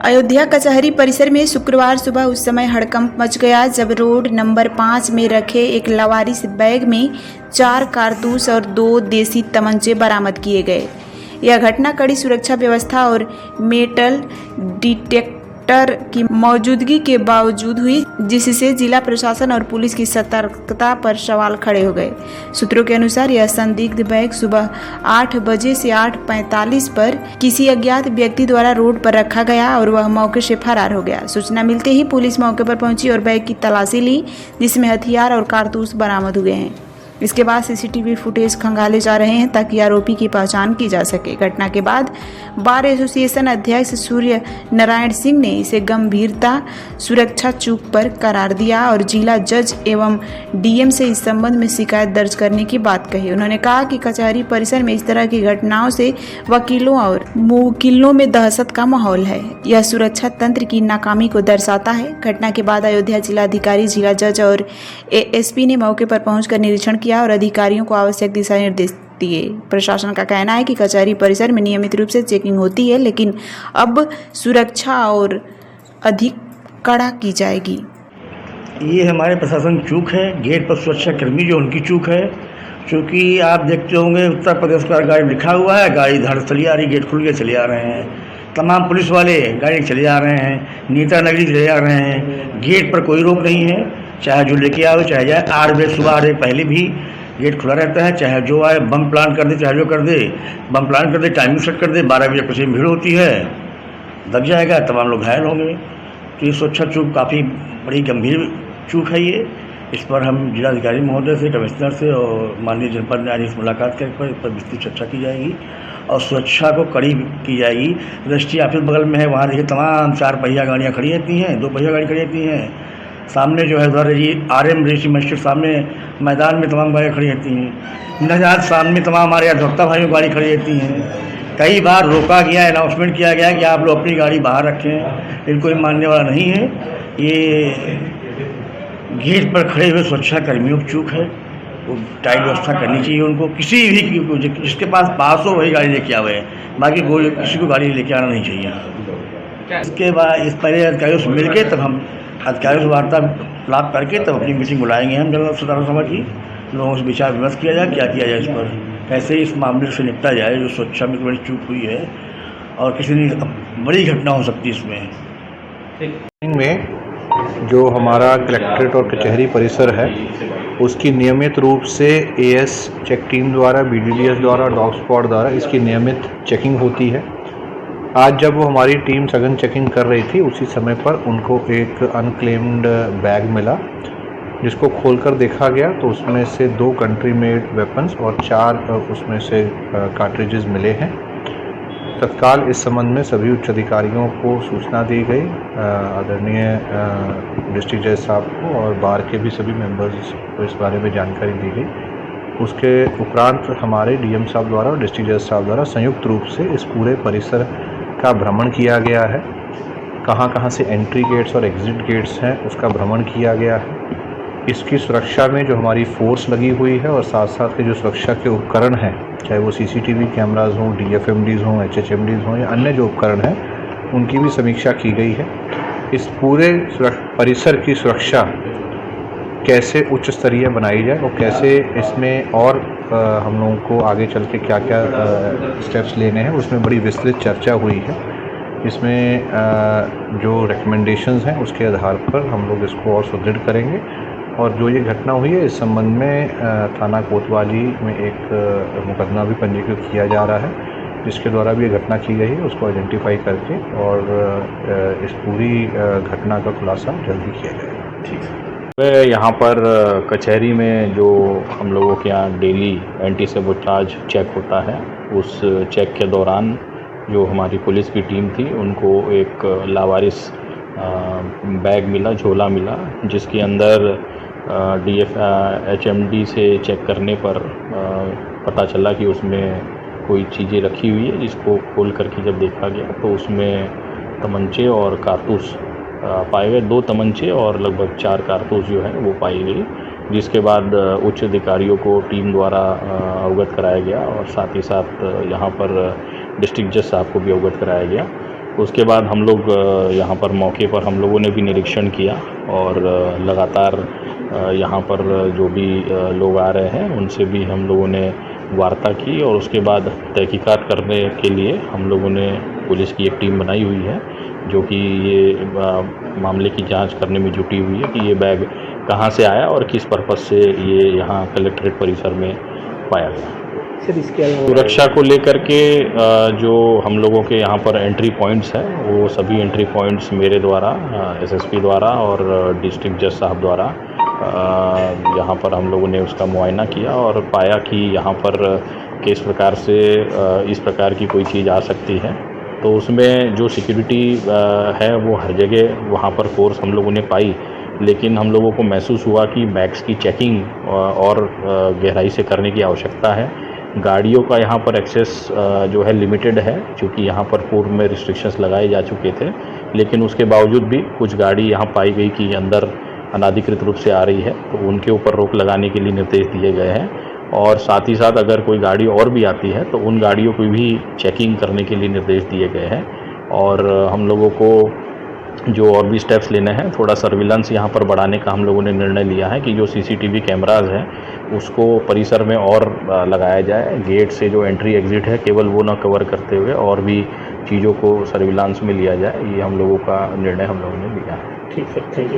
अयोध्या कचहरी परिसर में शुक्रवार सुबह उस समय हड़कंप मच गया जब रोड नंबर 5 में रखे एक लावारिस बैग में 4 कारतूस और 2 देसी तमंचे बरामद किए गए। यह घटना कड़ी सुरक्षा व्यवस्था और मेटल डिटेक्टर की मौजूदगी के बावजूद हुई, जिससे जिला प्रशासन और पुलिस की सतर्कता पर सवाल खड़े हो गए। सूत्रों के अनुसार यह संदिग्ध बैग सुबह 8 बजे से 8:45 पर किसी अज्ञात व्यक्ति द्वारा रोड पर रखा गया और वह मौके से फरार हो गया। सूचना मिलते ही पुलिस मौके पर पहुंची और बैग की तलाशी ली, जिसमें हथियार और कारतूस बरामद हुए हैं। इसके बाद सीसीटीवी फुटेज खंगाले जा रहे हैं ताकि आरोपी की पहचान की जा सके। घटना के बाद बार एसोसिएशन अध्यक्ष सूर्य नारायण सिंह ने इसे गंभीरता सुरक्षा चूक पर करार दिया और जिला जज एवं डीएम से इस संबंध में शिकायत दर्ज करने की बात कही। उन्होंने कहा कि कचहरी परिसर में इस तरह की घटनाओं से वकीलों और मुवक्किलों में दहशत का माहौल है। यह सुरक्षा तंत्र की नाकामी को दर्शाता है। घटना के बाद अयोध्या जिलाधिकारी, जिला जज और एएसपी ने मौके पर पहुंचकर निरीक्षण किया और अधिकारियों को आवश्यक दिशा निर्देश दिए। प्रशासन का कहना है कि कचहरी परिसर में नियमित रूप से चेकिंग होती है, लेकिन अब सुरक्षा और अधिक कड़ा की जाएगी। ये हमारे प्रशासन चूक है, गेट पर सुरक्षा कर्मी जो उनकी चूक है। क्योंकि आप देखते होंगे उत्तर प्रदेश का गाड़ी लिखा हुआ है, गाड़ी धड़ चली आ रही, गेट खुल के चले आ रहे हैं। तमाम पुलिस वाले गाड़ी चले आ रहे हैं, नेता नगरी चले आ रहे हैं। गेट पर कोई रोक नहीं है, चाहे जो लेके आओ चाहे जाए। 8 बजे सुबह 8 बजे पहले भी गेट खुला रहता है, चाहे जो आए। बम प्लान कर दे, चाहे जो कर दे, बम प्लान कर दे, टाइमिंग सेट कर दे, 12 बजे पीछे भीड़ होती है, दब जाएगा, तमाम लोग घायल होंगे। तो ये सुरक्षा चूक काफ़ी बड़ी गंभीर चूक है ये। इस पर हम जिलाधिकारी महोदय से, कमिश्नर से और माननीय जनपद न्यायाधीश से मुलाकात कर इस पर विस्तृत चर्चा की जाएगी और सुरक्षा को कड़ी की जाएगी। रजिस्ट्री ऑफिस बगल में है, वहाँ देखिए तमाम 4 पहिया गाड़ियाँ खड़ी रहती हैं, 2 पहिया गाड़ी खड़ी रहती हैं। सामने जो है उधर जी RM रजिस्ट्री मजिस्ट्रेट सामने मैदान में तमाम गाड़ियाँ खड़ी रहती हैं। नजात सामने तमाम हमारे अधिवक्ता भाइयों गाड़ी खड़ी रहती हैं। कई बार रोका गया, अनाउंसमेंट किया गया कि आप लोग अपनी गाड़ी बाहर रखें, इनको ये मानने वाला नहीं है। ये गेट पर खड़े हुए सुरक्षा कर्मियों की चूक है, वो टाइट व्यवस्था करनी चाहिए उनको। किसी भी जिसके पास हो वही गाड़ी लेके आवे, बाकी किसी को गाड़ी लेके आना नहीं चाहिए। इसके बाद इस पहले अधिकारियों से मिल के तब हम अधिकारियों से वार्तालाप करके तब अपनी मीटिंग बुलाएंगे हम जनरल साधारण सभा की। लोगों से विचार विमर्श किया जाए, क्या किया जाए इस पर, कैसे इस मामले से निपटा जाए जो सुरक्षा में बड़ी चूक हुई है और किसी ने बड़ी घटना हो सकती है इसमें। में जो हमारा कलेक्ट्रेट और कचहरी परिसर है उसकी नियमित रूप से AS चेक टीम द्वारा, BDDS द्वारा, डॉग स्क्वाड द्वारा इसकी नियमित चेकिंग होती है। आज जब वो हमारी टीम सघन चेकिंग कर रही थी, उसी समय पर उनको एक अनक्लेम्ड बैग मिला, जिसको खोलकर देखा गया तो उसमें से 2 कंट्री मेड वेपन्स और 4 उसमें से कार्ट्रिजेज मिले हैं। तत्काल इस संबंध में सभी उच्च अधिकारियों को सूचना दी गई, आदरणीय डिस्ट्रिक्ट जज साहब को और बार के भी सभी मेंबर्स को इस बारे में जानकारी दी गई। उसके उपरांत हमारे DM साहब द्वारा और डिस्ट्रिक्ट जज साहब द्वारा संयुक्त रूप से इस पूरे परिसर का भ्रमण किया गया है। कहाँ से एंट्री गेट्स और एग्जिट गेट्स हैं उसका भ्रमण किया गया है। इसकी सुरक्षा में जो हमारी फोर्स लगी हुई है और साथ साथ के जो सुरक्षा के उपकरण हैं, चाहे वो CCTV कैमराज हों, DFMDs हों, HHMDs हों या अन्य जो उपकरण हैं, उनकी भी समीक्षा की गई है। इस पूरे परिसर की सुरक्षा कैसे उच्च स्तरीय बनाई जाए और कैसे इसमें और हम लोगों को आगे चल के क्या क्या स्टेप्स लेने हैं, उसमें बड़ी विस्तृत चर्चा हुई है। इसमें जो रिकमेंडेशंस हैं उसके आधार पर हम लोग इसको और सुदृढ़ करेंगे और जो ये घटना हुई है इस संबंध में थाना कोतवाली में एक मुकदमा भी पंजीकृत किया जा रहा है, जिसके द्वारा भी ये घटना की गई है, उसको आइडेंटिफाई करके और इस पूरी घटना का खुलासा जल्दी किया जाएगा। ठीक है। यहाँ पर कचहरी में जो हम लोगों के यहाँ डेली एंटी सबोटाज चेक होता है, उस चेक के दौरान जो हमारी पुलिस की टीम थी उनको एक लावारिस बैग मिला, झोला मिला, जिसके अंदर HMD से चेक करने पर पता चला कि उसमें कोई चीज़ें रखी हुई है, जिसको खोल करके जब देखा गया तो उसमें तमंचे और कारतूस पाए गए। 2 तमंचे और लगभग 4 कारतूस जो है वो पाई गई, जिसके बाद उच्च अधिकारियों को टीम द्वारा अवगत कराया गया और साथ ही साथ यहाँ पर डिस्ट्रिक्ट जज साहब को भी अवगत कराया गया। उसके बाद हम लोग यहाँ पर मौके पर हम लोगों ने भी निरीक्षण किया और लगातार यहाँ पर जो भी लोग आ रहे हैं उनसे भी हम लोगों ने वार्ता की और उसके बाद तहकीकात करने के लिए हम लोगों ने पुलिस की एक टीम बनाई हुई है जो कि ये मामले की जांच करने में जुटी हुई है कि ये बैग कहाँ से आया और किस पर्पज़ से ये यहाँ कलेक्ट्रेट परिसर में पाया गया। सर इसके अलावा सुरक्षा को लेकर के जो हम लोगों के यहाँ पर एंट्री पॉइंट्स हैं वो सभी एंट्री पॉइंट्स मेरे द्वारा एसएसपी द्वारा और डिस्ट्रिक्ट जज साहब द्वारा यहाँ पर हम लोगों ने उसका मुआयना किया और पाया कि यहाँ पर किस प्रकार से इस प्रकार की कोई चीज़ आ सकती है। तो उसमें जो सिक्योरिटी है वो हर जगह वहाँ पर फोर्स हम लोगों ने पाई, लेकिन हम लोगों को महसूस हुआ कि बैग्स की चेकिंग और गहराई से करने की आवश्यकता है। गाड़ियों का यहाँ पर एक्सेस जो है लिमिटेड है, क्योंकि यहाँ पर पूर्व में रिस्ट्रिक्शंस लगाए जा चुके थे, लेकिन उसके बावजूद भी कुछ गाड़ी यहाँ पाई गई कि अंदर अनाधिकृत रूप से आ रही है, तो उनके ऊपर रोक लगाने के लिए निर्देश दिए गए हैं। और साथ ही साथ अगर कोई गाड़ी और भी आती है तो उन गाड़ियों की भी चेकिंग करने के लिए निर्देश दिए गए हैं। और हम लोगों को जो और भी स्टेप्स लेने हैं, थोड़ा सर्विलांस यहाँ पर बढ़ाने का हम लोगों ने निर्णय लिया है कि जो सीसीटीवी कैमराज हैं उसको परिसर में और लगाया जाए। गेट से जो एंट्री एग्ज़िट है केवल वो ना कवर करते हुए और भी चीज़ों को सर्विलांस में लिया जाए। ये हम लोगों का निर्णय हम लोगों ने लिया है। ठीक है, थैंक यू।